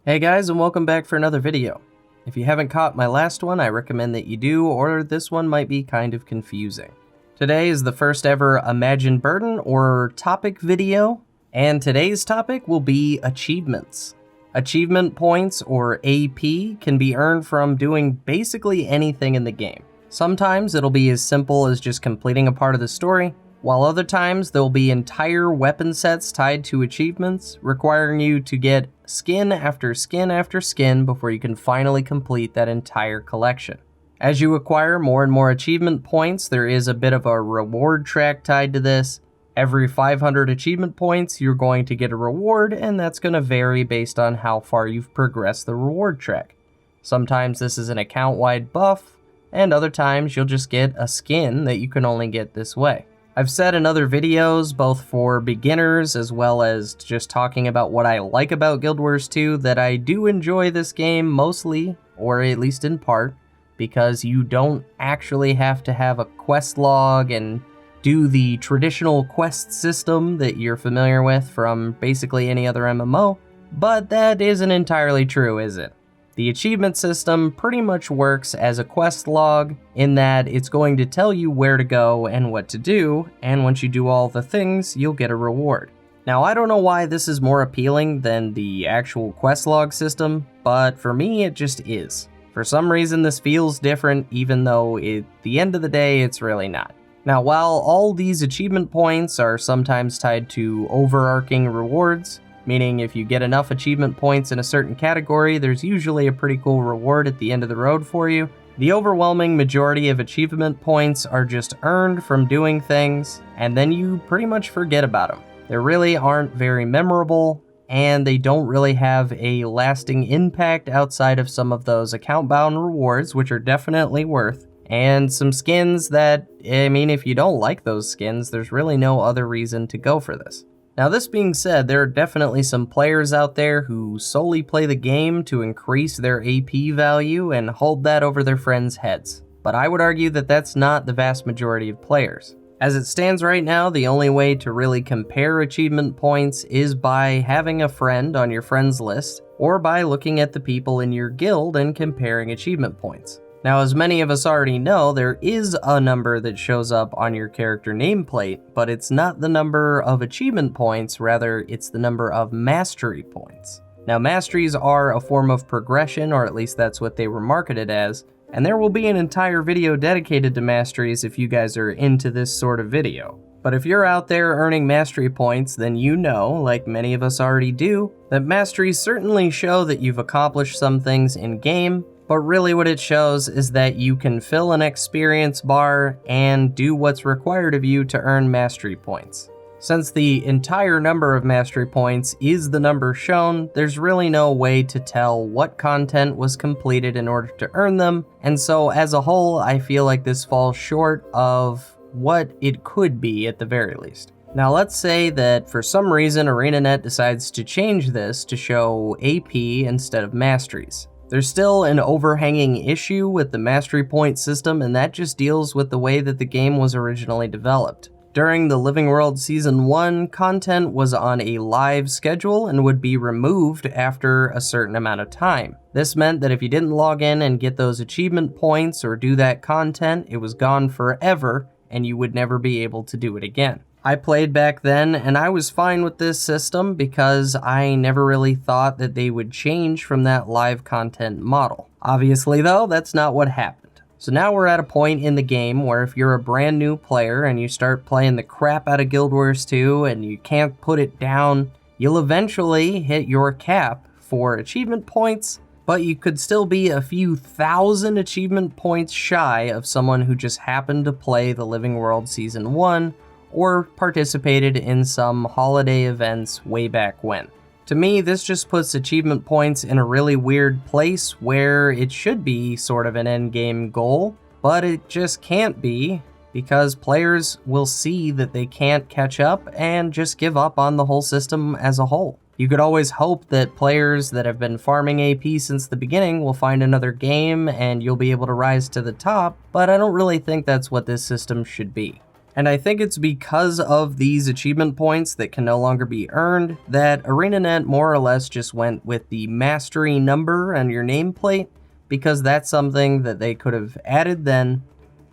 Hey guys, and welcome back for another video. If you haven't caught my last one, I recommend that you do, or this one might be kind of confusing. Today is the first ever Imagine Burden or topic video, and today's topic will be achievements. Achievement points, or AP, can be earned from doing basically anything in the game. Sometimes it'll be as simple as just completing a part of the story, while other times there'll be entire weapon sets tied to achievements, requiring you to get skin after skin after skin before you can finally complete that entire collection. As you acquire more and more achievement points, there is a bit of a reward track tied to this. Every 500 achievement points, you're going to get a reward, and that's going to vary based on how far you've progressed the reward track. Sometimes this is an account-wide buff, and other times you'll just get a skin that you can only get this way. I've said in other videos, both for beginners as well as just talking about what I like about Guild Wars 2, that I do enjoy this game mostly, or at least in part, because you don't actually have to have a quest log and do the traditional quest system that you're familiar with from basically any other MMO, but that isn't entirely true, is it? The achievement system pretty much works as a quest log in that it's going to tell you where to go and what to do, and once you do all the things, you'll get a reward. Now, I don't know why this is more appealing than the actual quest log system, but for me, it just is. For some reason, this feels different, even though at the end of the day, it's really not. Now, while all these achievement points are sometimes tied to overarching rewards, meaning if you get enough achievement points in a certain category, there's usually a pretty cool reward at the end of the road for you, the overwhelming majority of achievement points are just earned from doing things, and then you pretty much forget about them. They really aren't very memorable, and they don't really have a lasting impact outside of some of those account-bound rewards, which are definitely worth, and some skins that, I mean, if you don't like those skins, there's really no other reason to go for this. Now, this being said, there are definitely some players out there who solely play the game to increase their AP value and hold that over their friends' heads. But I would argue that that's not the vast majority of players. As it stands right now, the only way to really compare achievement points is by having a friend on your friends list, or by looking at the people in your guild and comparing achievement points. Now, as many of us already know, there is a number that shows up on your character nameplate, but it's not the number of achievement points, rather it's the number of mastery points. Now, masteries are a form of progression, or at least that's what they were marketed as, and there will be an entire video dedicated to masteries if you guys are into this sort of video. But if you're out there earning mastery points, then you know, like many of us already do, that masteries certainly show that you've accomplished some things in-game, but really what it shows is that you can fill an experience bar and do what's required of you to earn mastery points. Since the entire number of mastery points is the number shown, there's really no way to tell what content was completed in order to earn them, and so as a whole, I feel like this falls short of what it could be at the very least. Now, let's say that for some reason ArenaNet decides to change this to show AP instead of masteries. There's still an overhanging issue with the mastery point system, and that just deals with the way that the game was originally developed. During the Living World Season 1, content was on a live schedule and would be removed after a certain amount of time. This meant that if you didn't log in and get those achievement points or do that content, it was gone forever, and you would never be able to do it again. I played back then, and I was fine with this system because I never really thought that they would change from that live content model. Obviously though, that's not what happened. So now we're at a point in the game where if you're a brand new player and you start playing the crap out of Guild Wars 2 and you can't put it down, you'll eventually hit your cap for achievement points, but you could still be a few thousand achievement points shy of someone who just happened to play the Living World Season 1 or participated in some holiday events way back when. To me, this just puts achievement points in a really weird place where it should be sort of an endgame goal, but it just can't be because players will see that they can't catch up and just give up on the whole system as a whole. You could always hope that players that have been farming AP since the beginning will find another game and you'll be able to rise to the top, but I don't really think that's what this system should be. And I think it's because of these achievement points that can no longer be earned that ArenaNet more or less just went with the mastery number on your nameplate, because that's something that they could have added then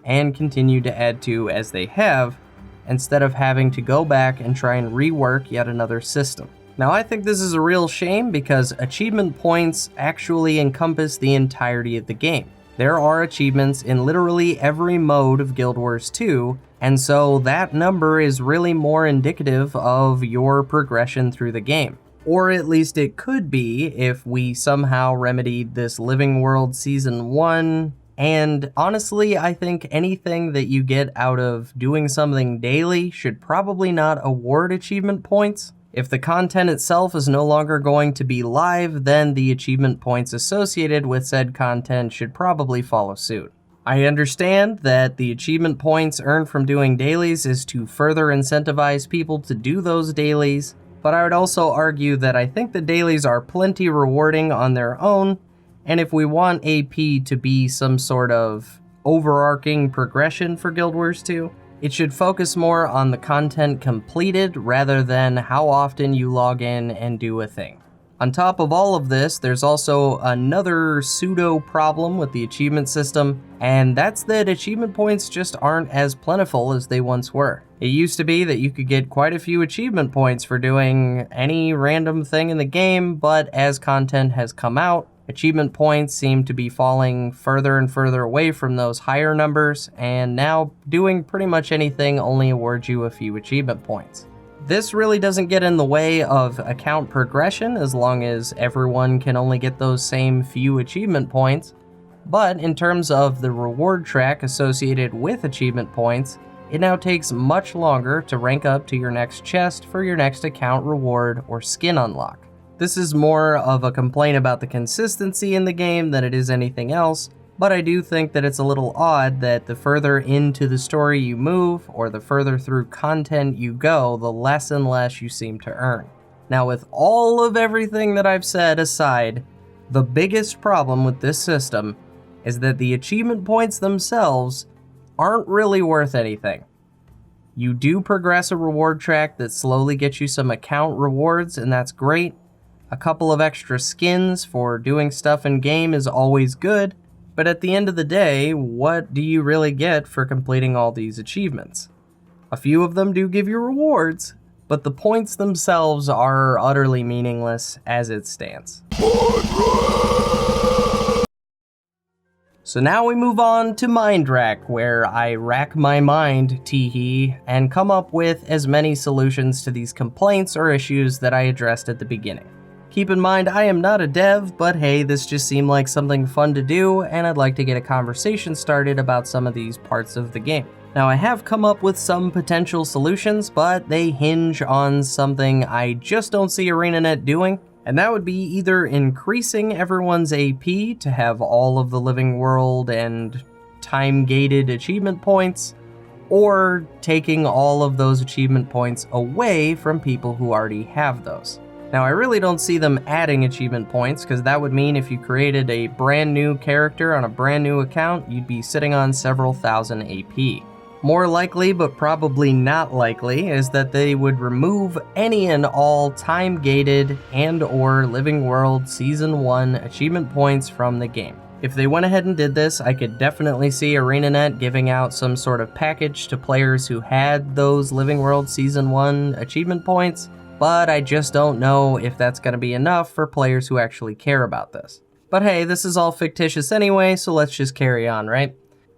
and continued to add to as they have, instead of having to go back and try and rework yet another system. Now, I think this is a real shame because achievement points actually encompass the entirety of the game. There are achievements in literally every mode of Guild Wars 2, and so that number is really more indicative of your progression through the game. Or at least it could be if we somehow remedied this Living World Season 1. And honestly, I think anything that you get out of doing something daily should probably not award achievement points. If the content itself is no longer going to be live, then the achievement points associated with said content should probably follow suit. I understand that the achievement points earned from doing dailies is to further incentivize people to do those dailies, but I would also argue that I think the dailies are plenty rewarding on their own, and if we want AP to be some sort of overarching progression for Guild Wars 2, it should focus more on the content completed rather than how often you log in and do a thing. On top of all of this, there's also another pseudo problem with the achievement system, and that's that achievement points just aren't as plentiful as they once were. It used to be that you could get quite a few achievement points for doing any random thing in the game, but as content has come out, achievement points seem to be falling further and further away from those higher numbers, and now doing pretty much anything only awards you a few achievement points. This really doesn't get in the way of account progression as long as everyone can only get those same few achievement points, but in terms of the reward track associated with achievement points, it now takes much longer to rank up to your next chest for your next account reward or skin unlock. This is more of a complaint about the consistency in the game than it is anything else, but I do think that it's a little odd that the further into the story you move, or the further through content you go, the less and less you seem to earn. Now, with all of everything that I've said aside, the biggest problem with this system is that the achievement points themselves aren't really worth anything. You do progress a reward track that slowly gets you some account rewards, and that's great. A couple of extra skins for doing stuff in game is always good, but at the end of the day, what do you really get for completing all these achievements? A few of them do give you rewards, but the points themselves are utterly meaningless as it stands. So now we move on to Mind Rack, where I rack my mind, teehee, and come up with as many solutions to these complaints or issues that I addressed at the beginning. Keep in mind, I am not a dev, but hey, this just seemed like something fun to do, and I'd like to get a conversation started about some of these parts of the game. Now, I have come up with some potential solutions, but they hinge on something I just don't see ArenaNet doing, and that would be either increasing everyone's AP to have all of the Living World and time-gated achievement points, or taking all of those achievement points away from people who already have those. Now, I really don't see them adding achievement points, because that would mean if you created a brand new character on a brand new account, you'd be sitting on several thousand AP. More likely, but probably not likely, is that they would remove any and all time-gated and/or Living World Season 1 achievement points from the game. If they went ahead and did this, I could definitely see ArenaNet giving out some sort of package to players who had those Living World Season 1 achievement points, but I just don't know if that's going to be enough for players who actually care about this. But hey, this is all fictitious anyway, so let's just carry on, right?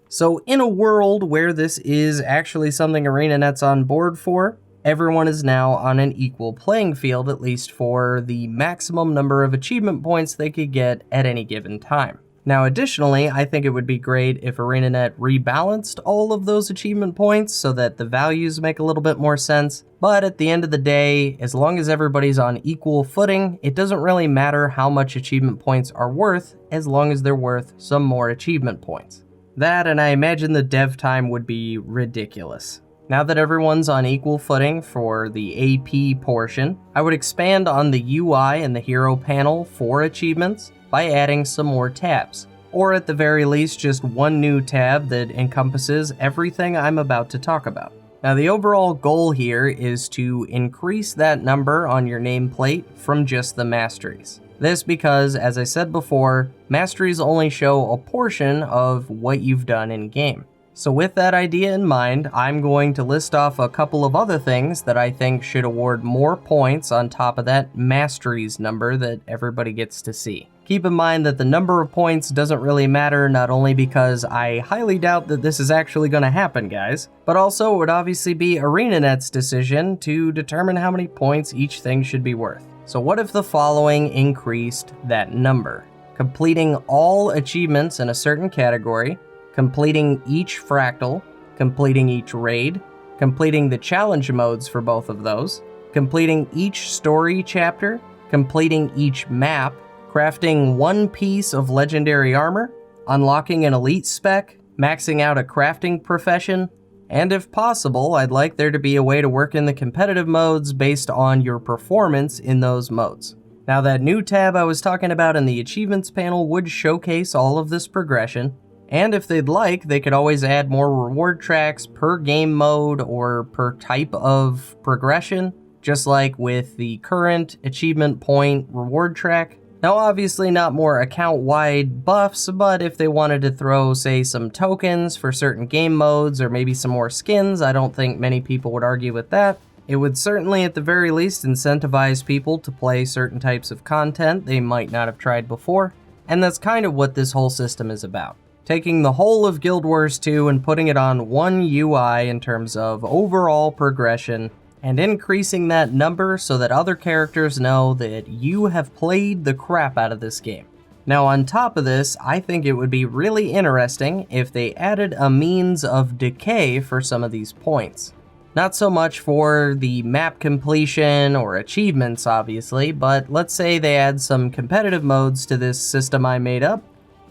So in a world where this is actually something ArenaNet's on board for, everyone is now on an equal playing field, at least for the maximum number of achievement points they could get at any given time. Now, additionally, I think it would be great if ArenaNet rebalanced all of those achievement points so that the values make a little bit more sense. But at the end of the day, as long as everybody's on equal footing, it doesn't really matter how much achievement points are worth, as long as they're worth some more achievement points. That, and I imagine the dev time would be ridiculous. Now that everyone's on equal footing for the AP portion, I would expand on the UI and the hero panel for achievements by adding some more tabs, or at the very least just one new tab that encompasses everything I'm about to talk about. Now the overall goal here is to increase that number on your nameplate from just the masteries. This because, as I said before, masteries only show a portion of what you've done in game. So with that idea in mind, I'm going to list off a couple of other things that I think should award more points on top of that masteries number that everybody gets to see. Keep in mind that the number of points doesn't really matter, not only because I highly doubt that this is actually going to happen, guys, but also it would obviously be ArenaNet's decision to determine how many points each thing should be worth. So what if the following increased that number? Completing all achievements in a certain category, completing each fractal, completing each raid, completing the challenge modes for both of those, completing each story chapter, completing each map, crafting one piece of legendary armor, unlocking an elite spec, maxing out a crafting profession, and if possible, I'd like there to be a way to work in the competitive modes based on your performance in those modes. Now that new tab I was talking about in the achievements panel would showcase all of this progression, and if they'd like, they could always add more reward tracks per game mode or per type of progression, just like with the current achievement point reward track. Now obviously not more account-wide buffs, but if they wanted to throw, say, some tokens for certain game modes or maybe some more skins, I don't think many people would argue with that. It would certainly at the very least incentivize people to play certain types of content they might not have tried before, and that's kind of what this whole system is about. Taking the whole of Guild Wars 2 and putting it on one UI in terms of overall progression, and increasing that number so that other characters know that you have played the crap out of this game. Now on top of this, I think it would be really interesting if they added a means of decay for some of these points. Not so much for the map completion or achievements obviously, but let's say they add some competitive modes to this system I made up.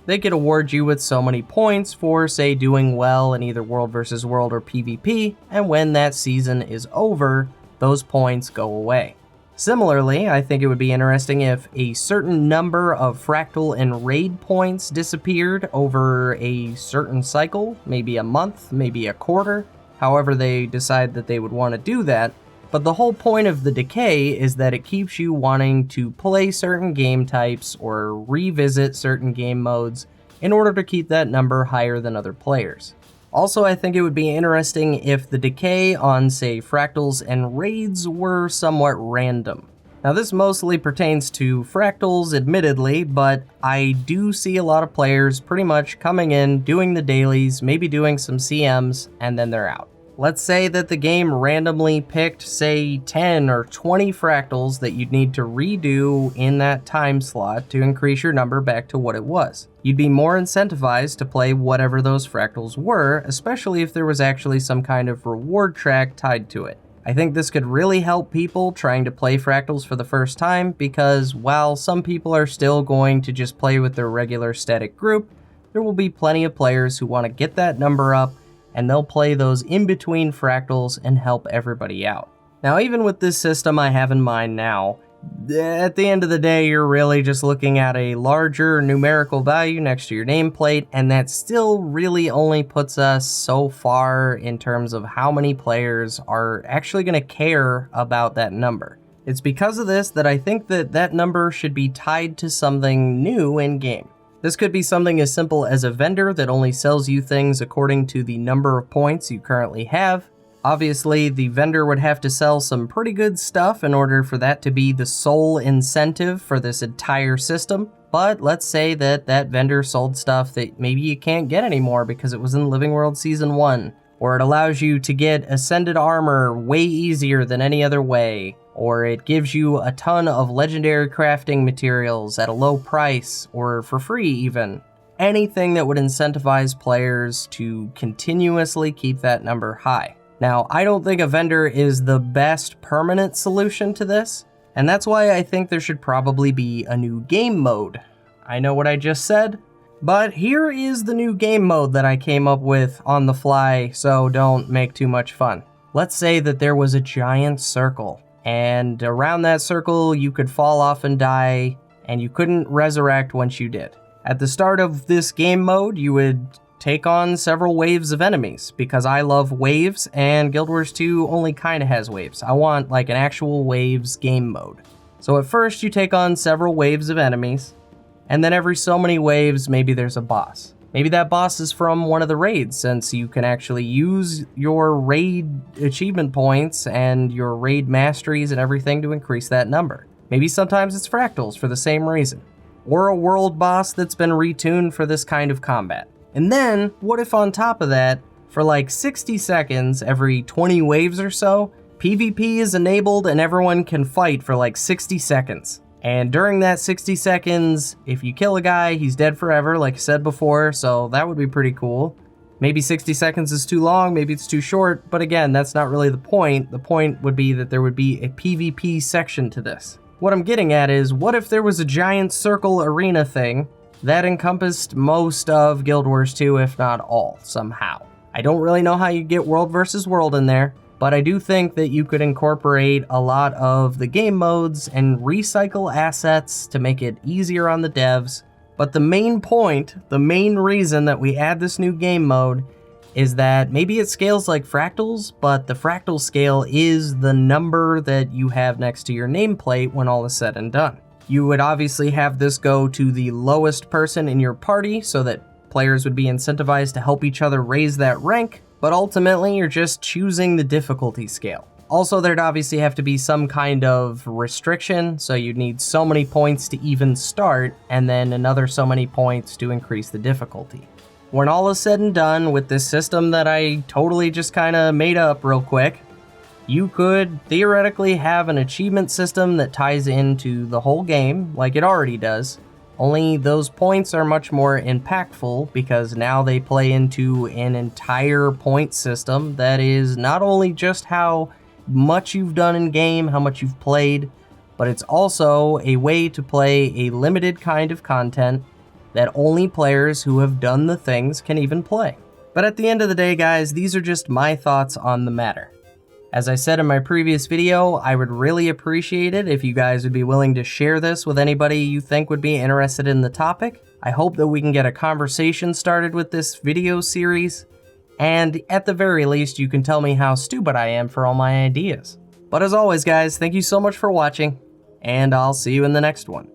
They could award you with so many points for, say, doing well in either World vs. World or PvP, and when that season is over, those points go away. Similarly, I think it would be interesting if a certain number of fractal and raid points disappeared over a certain cycle, maybe a month, maybe a quarter, however they decide that they would want to do that. But the whole point of the decay is that it keeps you wanting to play certain game types or revisit certain game modes in order to keep that number higher than other players. Also, I think it would be interesting if the decay on, say, fractals and raids were somewhat random. Now this mostly pertains to fractals, admittedly, but I do see a lot of players pretty much coming in, doing the dailies, maybe doing some CMs, and then they're out. Let's say that the game randomly picked, say, 10 or 20 fractals that you'd need to redo in that time slot to increase your number back to what it was. You'd be more incentivized to play whatever those fractals were, especially if there was actually some kind of reward track tied to it. I think this could really help people trying to play fractals for the first time because while some people are still going to just play with their regular static group, there will be plenty of players who want to get that number up, and they'll play those in-between fractals and help everybody out. Now, even with this system I have in mind now, at the end of the day, you're really just looking at a larger numerical value next to your nameplate, and that still really only puts us so far in terms of how many players are actually going to care about that number. It's because of this that I think that that number should be tied to something new in-game. This could be something as simple as a vendor that only sells you things according to the number of points you currently have. Obviously, the vendor would have to sell some pretty good stuff in order for that to be the sole incentive for this entire system. But let's say that that vendor sold stuff that maybe you can't get anymore because it was in Living World Season 1. Or it allows you to get Ascended Armor way easier than any other way. Or it gives you a ton of legendary crafting materials at a low price, or for free even. Anything that would incentivize players to continuously keep that number high. Now, I don't think a vendor is the best permanent solution to this, and that's why I think there should probably be a new game mode. I know what I just said, but here is the new game mode that I came up with on the fly, so don't make too much fun. Let's say that there was a giant circle, and around that circle you could fall off and die, and you couldn't resurrect once you did. At the start of this game mode, you would take on several waves of enemies, because I love waves, and Guild Wars 2 only kinda has waves. I want like an actual waves game mode. So at first you take on several waves of enemies, and then every so many waves maybe there's a boss. Maybe that boss is from one of the raids, since you can actually use your raid achievement points and your raid masteries and everything to increase that number. Maybe sometimes it's fractals for the same reason. Or a world boss that's been retuned for this kind of combat. And then, what if on top of that, for like 60 seconds every 20 waves or so, PvP is enabled and everyone can fight for like 60 seconds. And during that 60 seconds, if you kill a guy, he's dead forever, like I said before, so that would be pretty cool. Maybe 60 seconds is too long, maybe it's too short, but again, that's not really the point. The point would be that there would be a PvP section to this. What I'm getting at is, what if there was a giant circle arena thing that encompassed most of Guild Wars 2, if not all, somehow? I don't really know how you get world versus world in there, but I do think that you could incorporate a lot of the game modes and recycle assets to make it easier on the devs. But the main point, the main reason that we add this new game mode is that maybe it scales like fractals, but the fractal scale is the number that you have next to your nameplate when all is said and done. You would obviously have this go to the lowest person in your party so that players would be incentivized to help each other raise that rank, but ultimately you're just choosing the difficulty scale. Also, there'd obviously have to be some kind of restriction, so you'd need so many points to even start, and then another so many points to increase the difficulty. When all is said and done with this system that I totally just kinda made up real quick, you could theoretically have an achievement system that ties into the whole game, like it already does, only those points are much more impactful because now they play into an entire point system that is not only just how much you've done in game, how much you've played, but it's also a way to play a limited kind of content that only players who have done the things can even play. But at the end of the day, guys, these are just my thoughts on the matter. As I said in my previous video, I would really appreciate it if you guys would be willing to share this with anybody you think would be interested in the topic. I hope that we can get a conversation started with this video series, and at the very least, you can tell me how stupid I am for all my ideas. But as always, guys, thank you so much for watching, and I'll see you in the next one.